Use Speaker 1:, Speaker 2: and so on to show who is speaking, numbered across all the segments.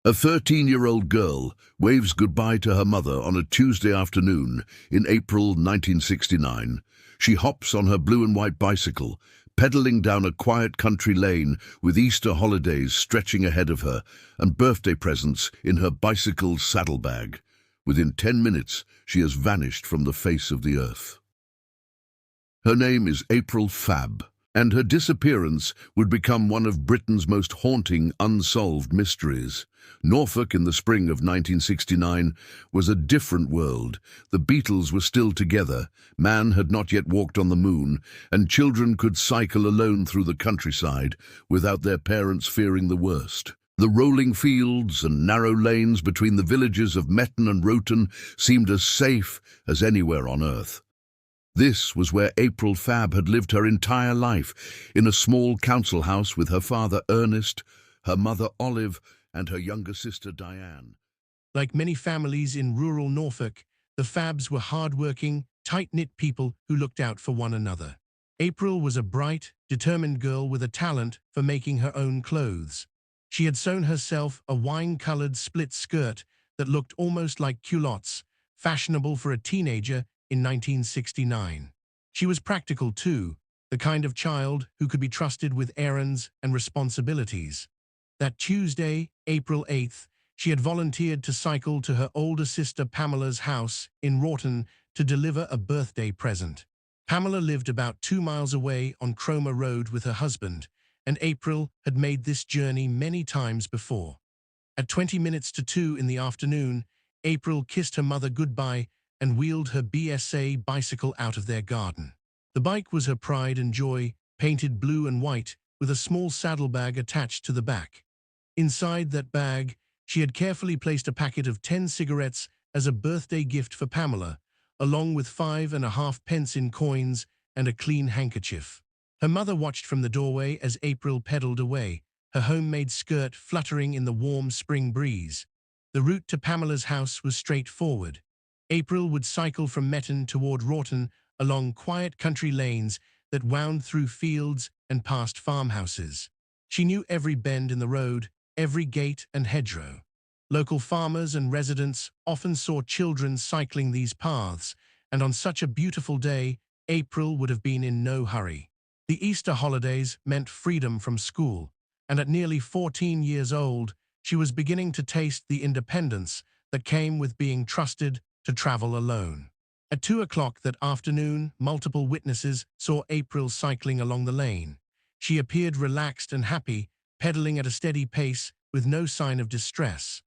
Speaker 1: A 13-year-old girl waves goodbye to her mother on a Tuesday afternoon in April 1969. She hops on her blue and white bicycle, pedaling down a quiet country lane with Easter holidays stretching ahead of her and birthday presents in her bicycle saddlebag. Within 10 minutes, she has vanished from the face of the earth. Her name is April Fabb, and her disappearance would become one of Britain's most haunting unsolved mysteries. Norfolk in the spring of 1969 was a different world. The Beatles were still together, man had not yet walked on the moon, and children could cycle alone through the countryside without their parents fearing the worst. The rolling fields and narrow lanes between the villages of Metton and Roton seemed as safe as anywhere on earth. This was where April Fabb had lived her entire life, in a small council house with her father Ernest, her mother Olive, and her younger sister Diane.
Speaker 2: Like many families in rural Norfolk, the Fabbs were hard-working, tight-knit people who looked out for one another. April was a bright, determined girl with a talent for making her own clothes. She had sewn herself a wine-colored split skirt that looked almost like culottes, fashionable for a teenager in 1969. She was practical too, the kind of child who could be trusted with errands and responsibilities. That Tuesday, April 8th, she had volunteered to cycle to her older sister Pamela's house in Roton to deliver a birthday present. Pamela lived about 2 miles away on Cromer Road with her husband, and April had made this journey many times before. At 20 minutes to 2 in the afternoon, April kissed her mother goodbye and wheeled her BSA bicycle out of their garden. The bike was her pride and joy, painted blue and white, with a small saddlebag attached to the back. Inside that bag, she had carefully placed a packet of 10 cigarettes as a birthday gift for Pamela, along with 5.5 pence in coins and a clean handkerchief. Her mother watched from the doorway as April pedaled away, her homemade skirt fluttering in the warm spring breeze. The route to Pamela's house was straightforward. April would cycle from Metton toward Roton along quiet country lanes that wound through fields and past farmhouses. She knew every bend in the road, every gate and hedgerow. Local farmers and residents often saw children cycling these paths, and on such a beautiful day, April would have been in no hurry. The Easter holidays meant freedom from school, and at nearly 14 years old, she was beginning to taste the independence that came with being trusted to travel alone. At 2 o'clock that afternoon, multiple witnesses saw April cycling along the lane. She appeared relaxed and happy, pedaling at a steady pace with no sign of distress.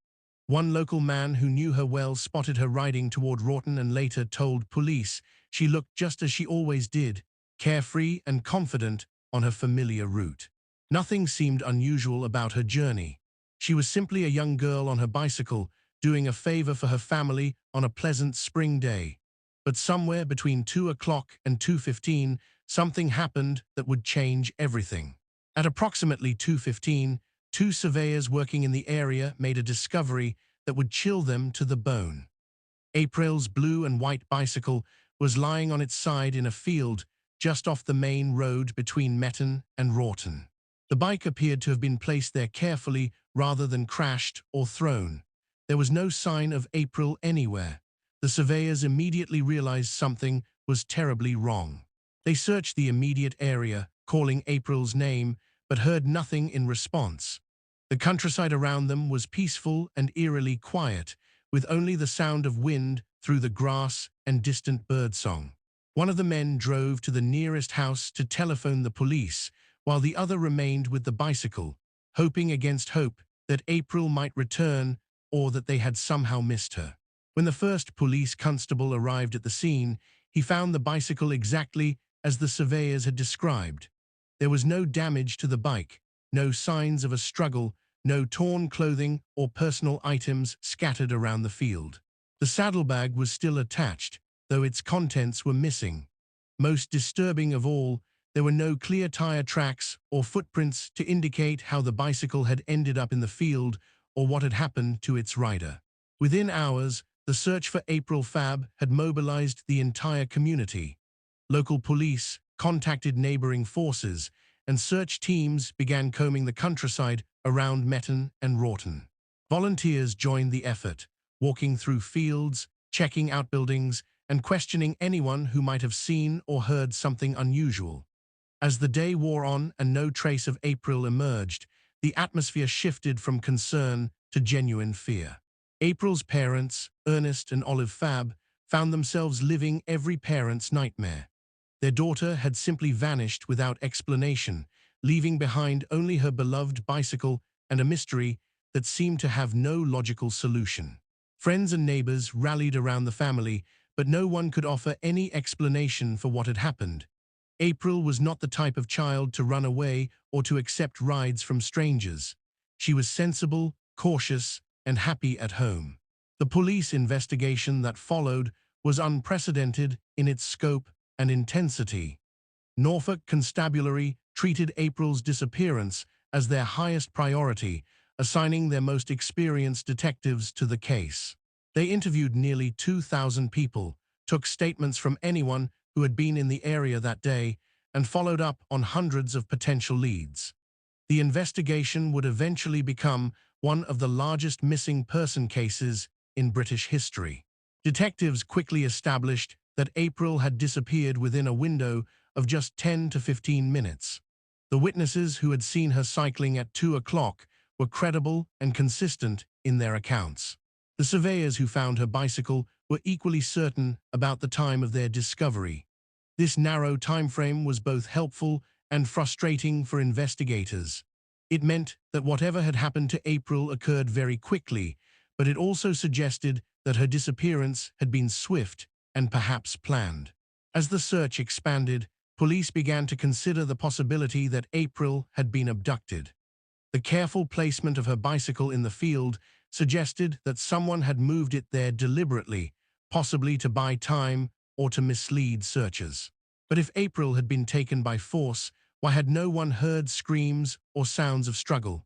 Speaker 2: One local man who knew her well spotted her riding toward Roton and later told police she looked just as she always did, carefree and confident on her familiar route. Nothing seemed unusual about her journey. She was simply a young girl on her bicycle, doing a favor for her family on a pleasant spring day. But somewhere between 2 o'clock and 2:15, something happened that would change everything. At approximately 2:15, 2 surveyors working in the area made a discovery that would chill them to the bone. April's blue and white bicycle was lying on its side in a field just off the main road between Metton and Roton. The bike appeared to have been placed there carefully rather than crashed or thrown. There was no sign of April anywhere. The surveyors immediately realized something was terribly wrong. They searched the immediate area, calling April's name, but heard nothing in response. The countryside around them was peaceful and eerily quiet, with only the sound of wind through the grass and distant birdsong. One of the men drove to the nearest house to telephone the police, while the other remained with the bicycle, hoping against hope that April might return or that they had somehow missed her. When the first police constable arrived at the scene, he found the bicycle exactly as the surveyors had described. There was no damage to the bike, no signs of a struggle, no torn clothing or personal items scattered around the field. The saddlebag was still attached, though its contents were missing. Most disturbing of all, there were no clear tire tracks or footprints to indicate how the bicycle had ended up in the field or what had happened to its rider. Within hours, the search for April Fabb had mobilized the entire community. Local police contacted neighboring forces, and search teams began combing the countryside around Metton and Roton. Volunteers joined the effort, walking through fields, checking outbuildings, and questioning anyone who might have seen or heard something unusual. As the day wore on and no trace of April emerged, the atmosphere shifted from concern to genuine fear. April's parents, Ernest and Olive Fabb, found themselves living every parent's nightmare. Their daughter had simply vanished without explanation, leaving behind only her beloved bicycle and a mystery that seemed to have no logical solution. Friends and neighbors rallied around the family, but no one could offer any explanation for what had happened. April was not the type of child to run away or to accept rides from strangers. She was sensible, cautious, and happy at home. The police investigation that followed was unprecedented in its scope and intensity. Norfolk Constabulary treated April's disappearance as their highest priority, assigning their most experienced detectives to the case. They interviewed nearly 2,000 people, took statements from anyone who had been in the area that day, and followed up on hundreds of potential leads. The investigation would eventually become one of the largest missing person cases in British history. Detectives quickly established that April had disappeared within a window of just 10 to 15 minutes. The witnesses who had seen her cycling at 2 o'clock were credible and consistent in their accounts. The surveyors who found her bicycle were equally certain about the time of their discovery. This narrow timeframe was both helpful and frustrating for investigators. It meant that whatever had happened to April occurred very quickly, but it also suggested that her disappearance had been swift and perhaps planned. As the search expanded, police began to consider the possibility that April had been abducted. The careful placement of her bicycle in the field suggested that someone had moved it there deliberately, possibly to buy time or to mislead searchers. But if April had been taken by force, why had no one heard screams or sounds of struggle?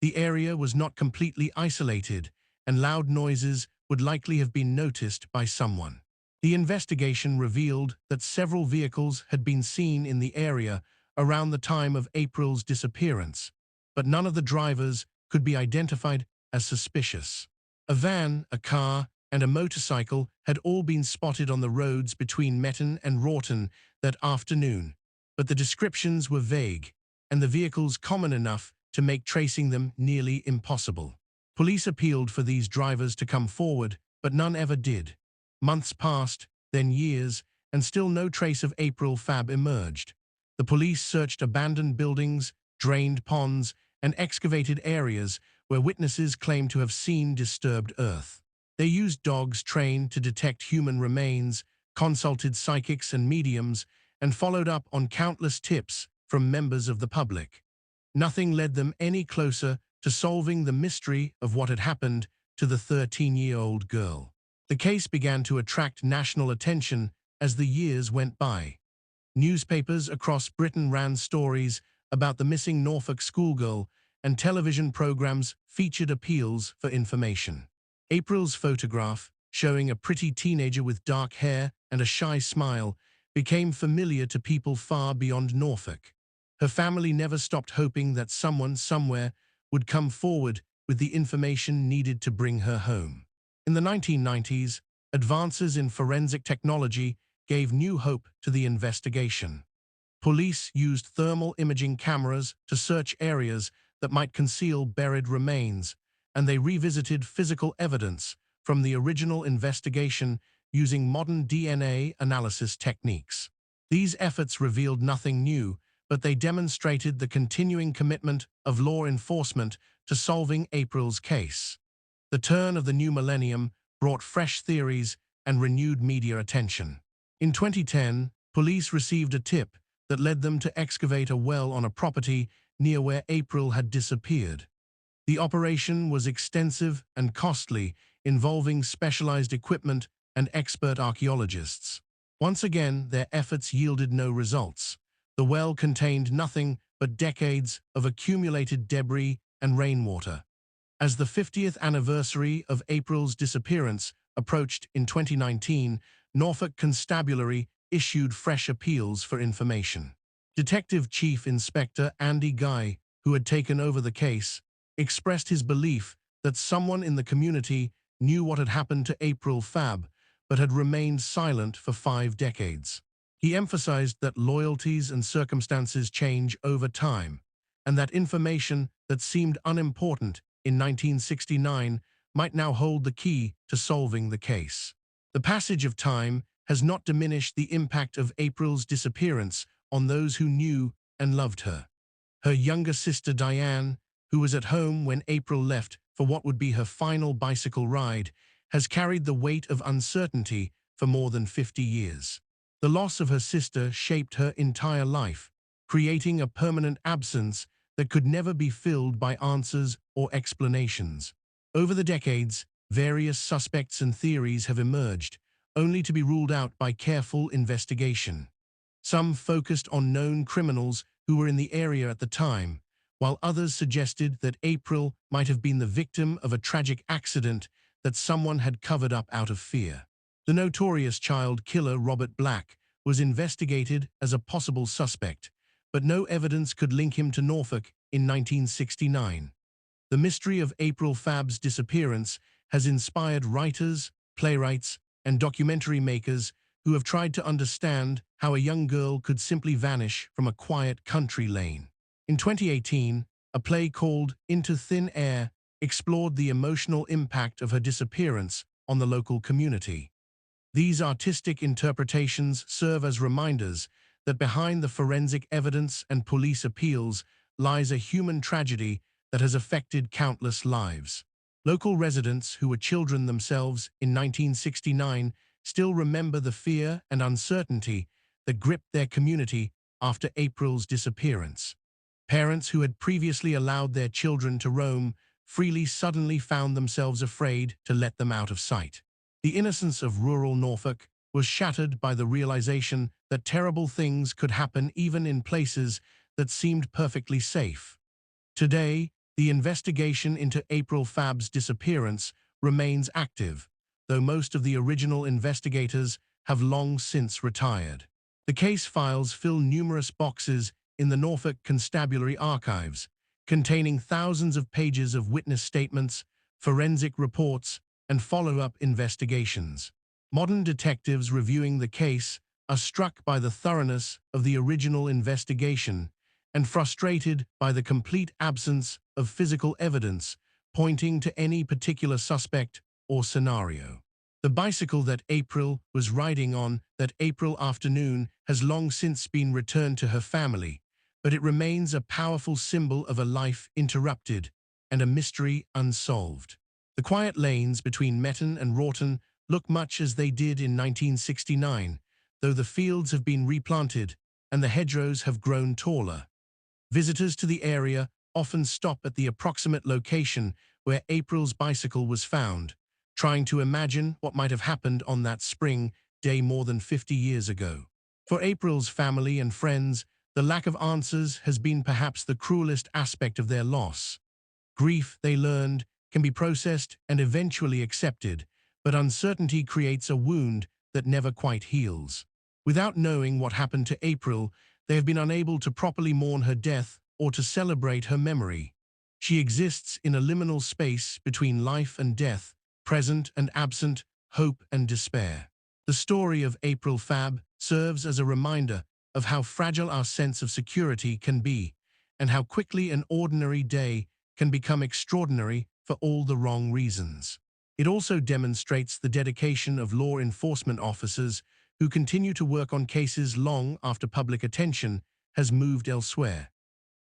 Speaker 2: The area was not completely isolated, and loud noises would likely have been noticed by someone. The investigation revealed that several vehicles had been seen in the area around the time of April's disappearance, but none of the drivers could be identified as suspicious. A van, a car, and a motorcycle had all been spotted on the roads between Metton and Rawton that afternoon, but the descriptions were vague, and the vehicles common enough to make tracing them nearly impossible. Police appealed for these drivers to come forward, but none ever did. Months passed, then years, and still no trace of April Fabb emerged. The police searched abandoned buildings, drained ponds, and excavated areas where witnesses claimed to have seen disturbed earth. They used dogs trained to detect human remains, consulted psychics and mediums, and followed up on countless tips from members of the public. Nothing led them any closer to solving the mystery of what had happened to the 13-year-old girl. The case began to attract national attention as the years went by. Newspapers across Britain ran stories about the missing Norfolk schoolgirl, and television programs featured appeals for information. April's photograph, showing a pretty teenager with dark hair and a shy smile, became familiar to people far beyond Norfolk. Her family never stopped hoping that someone somewhere would come forward with the information needed to bring her home. In the 1990s, advances in forensic technology gave new hope to the investigation. Police used thermal imaging cameras to search areas that might conceal buried remains, and they revisited physical evidence from the original investigation using modern DNA analysis techniques. These efforts revealed nothing new, but they demonstrated the continuing commitment of law enforcement to solving April's case. The turn of the new millennium brought fresh theories and renewed media attention. In 2010, police received a tip that led them to excavate a well on a property near where April had disappeared. The operation was extensive and costly, involving specialized equipment and expert archaeologists. Once again, their efforts yielded no results. The well contained nothing but decades of accumulated debris and rainwater. As the 50th anniversary of April's disappearance approached in 2019, Norfolk Constabulary issued fresh appeals for information. Detective Chief Inspector Andy Guy, who had taken over the case, expressed his belief that someone in the community knew what had happened to April Fabb, but had remained silent for 5 decades. He emphasized that loyalties and circumstances change over time, and that information that seemed unimportant in 1969 might now hold the key to solving the case. The passage of time has not diminished the impact of April's disappearance on those who knew and loved her. Her younger sister Diane, who was at home when April left for what would be her final bicycle ride, has carried the weight of uncertainty for more than 50 years. The loss of her sister shaped her entire life, creating a permanent absence that could never be filled by answers or explanations. Over the decades, various suspects and theories have emerged, only to be ruled out by careful investigation. Some focused on known criminals who were in the area at the time, while others suggested that April might have been the victim of a tragic accident that someone had covered up out of fear. The notorious child killer Robert Black was investigated as a possible suspect, but no evidence could link him to Norfolk in 1969. The mystery of April Fabb's disappearance has inspired writers, playwrights, and documentary makers who have tried to understand how a young girl could simply vanish from a quiet country lane. In 2018, a play called Into Thin Air explored the emotional impact of her disappearance on the local community. These artistic interpretations serve as reminders that behind the forensic evidence and police appeals lies a human tragedy that has affected countless lives. Local residents who were children themselves in 1969 still remember the fear and uncertainty that gripped their community after April's disappearance. Parents who had previously allowed their children to roam freely suddenly found themselves afraid to let them out of sight. The innocence of rural Norfolk was shattered by the realization that terrible things could happen even in places that seemed perfectly safe. Today, the investigation into April Fabb's disappearance remains active, though most of the original investigators have long since retired. The case files fill numerous boxes in the Norfolk Constabulary archives, containing thousands of pages of witness statements, forensic reports, and follow-up investigations. Modern detectives reviewing the case are struck by the thoroughness of the original investigation and frustrated by the complete absence of physical evidence pointing to any particular suspect or scenario. The bicycle that April was riding on that April afternoon has long since been returned to her family, but it remains a powerful symbol of a life interrupted and a mystery unsolved. The quiet lanes between Metton and Rawton look much as they did in 1969, though the fields have been replanted and the hedgerows have grown taller. Visitors to the area often stop at the approximate location where April's bicycle was found, trying to imagine what might have happened on that spring day more than 50 years ago. For April's family and friends, the lack of answers has been perhaps the cruelest aspect of their loss. Grief, they learned, can be processed and eventually accepted, but uncertainty creates a wound that never quite heals. Without knowing what happened to April, they have been unable to properly mourn her death or to celebrate her memory. She exists in a liminal space between life and death, present and absent, hope and despair. The story of April Fabb serves as a reminder of how fragile our sense of security can be, and how quickly an ordinary day can become extraordinary for all the wrong reasons. It also demonstrates the dedication of law enforcement officers who continue to work on cases long after public attention has moved elsewhere.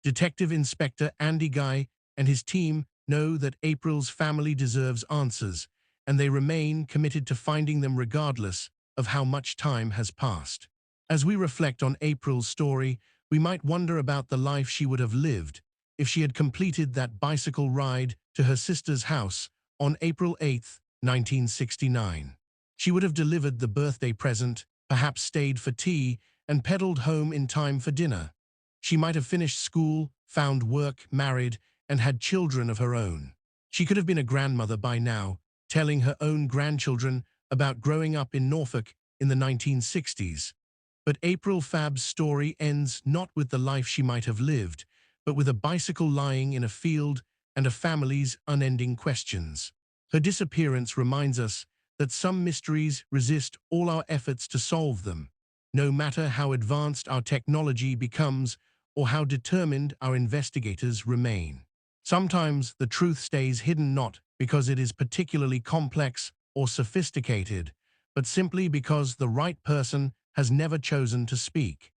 Speaker 2: Detective Inspector Andy Guy and his team know that April's family deserves answers, and they remain committed to finding them regardless of how much time has passed. As we reflect on April's story, we might wonder about the life she would have lived if she had completed that bicycle ride to her sister's house on April 8, 1969. She would have delivered the birthday present, perhaps stayed for tea, and pedaled home in time for dinner. She might have finished school, found work, married, and had children of her own. She could have been a grandmother by now, telling her own grandchildren about growing up in Norfolk in the 1960s. But April Fabb's story ends not with the life she might have lived, but with a bicycle lying in a field and a family's unending questions. Her disappearance reminds us that some mysteries resist all our efforts to solve them, no matter how advanced our technology becomes or how determined our investigators remain. Sometimes the truth stays hidden not because it is particularly complex or sophisticated, but simply because the right person has never chosen to speak.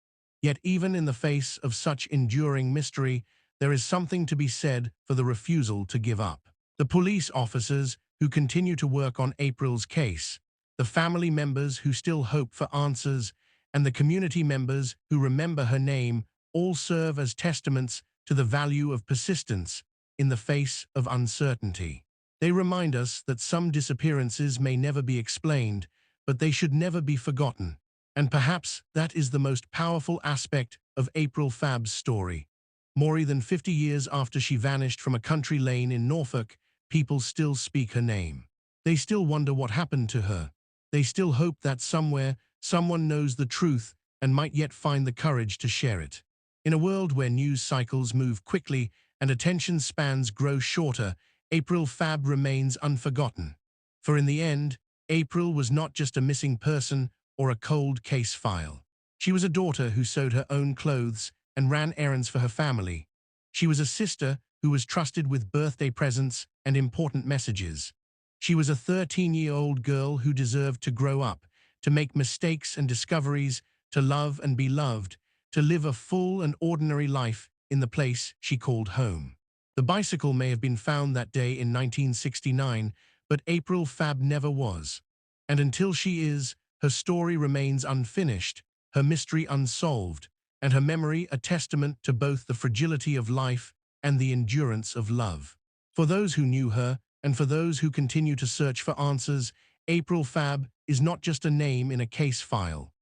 Speaker 2: Yet even in the face of such enduring mystery, there is something to be said for the refusal to give up. The police officers who continue to work on April's case, the family members who still hope for answers, and the community members who remember her name all serve as testaments to the value of persistence in the face of uncertainty. They remind us that some disappearances may never be explained, but they should never be forgotten. And perhaps that is the most powerful aspect of April Fabb's story. More than 50 years after she vanished from a country lane in Norfolk, people still speak her name. They still wonder what happened to her. They still hope that somewhere, someone knows the truth and might yet find the courage to share it. In a world where news cycles move quickly and attention spans grow shorter, April Fabb remains unforgotten. For in the end, April was not just a missing person or a cold case file. She was a daughter who sewed her own clothes and ran errands for her family. She was a sister who was trusted with birthday presents and important messages. She was a 13-year-old girl who deserved to grow up, to make mistakes and discoveries, to love and be loved, to live a full and ordinary life in the place she called home. The bicycle may have been found that day in 1969, but April Fabb never was. And until she is, her story remains unfinished, her mystery unsolved, and her memory a testament to both the fragility of life and the endurance of love. For those who knew her, and for those who continue to search for answers, April Fabb is not just a name in a case file.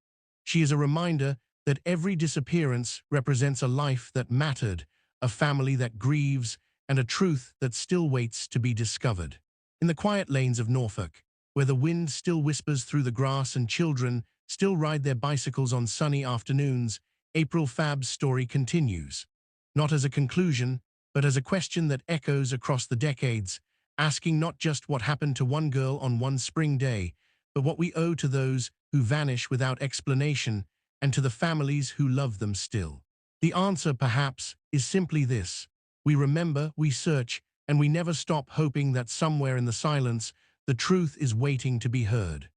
Speaker 2: She is a reminder that every disappearance represents a life that mattered, a family that grieves, and a truth that still waits to be discovered. In the quiet lanes of Norfolk, where the wind still whispers through the grass and children still ride their bicycles on sunny afternoons, April Fabb's story continues. Not as a conclusion, but as a question that echoes across the decades, asking not just what happened to one girl on one spring day, but what we owe to those who vanish without explanation and to the families who love them still. The answer, perhaps, is simply this: we remember, we search, and we never stop hoping that somewhere in the silence, the truth is waiting to be heard.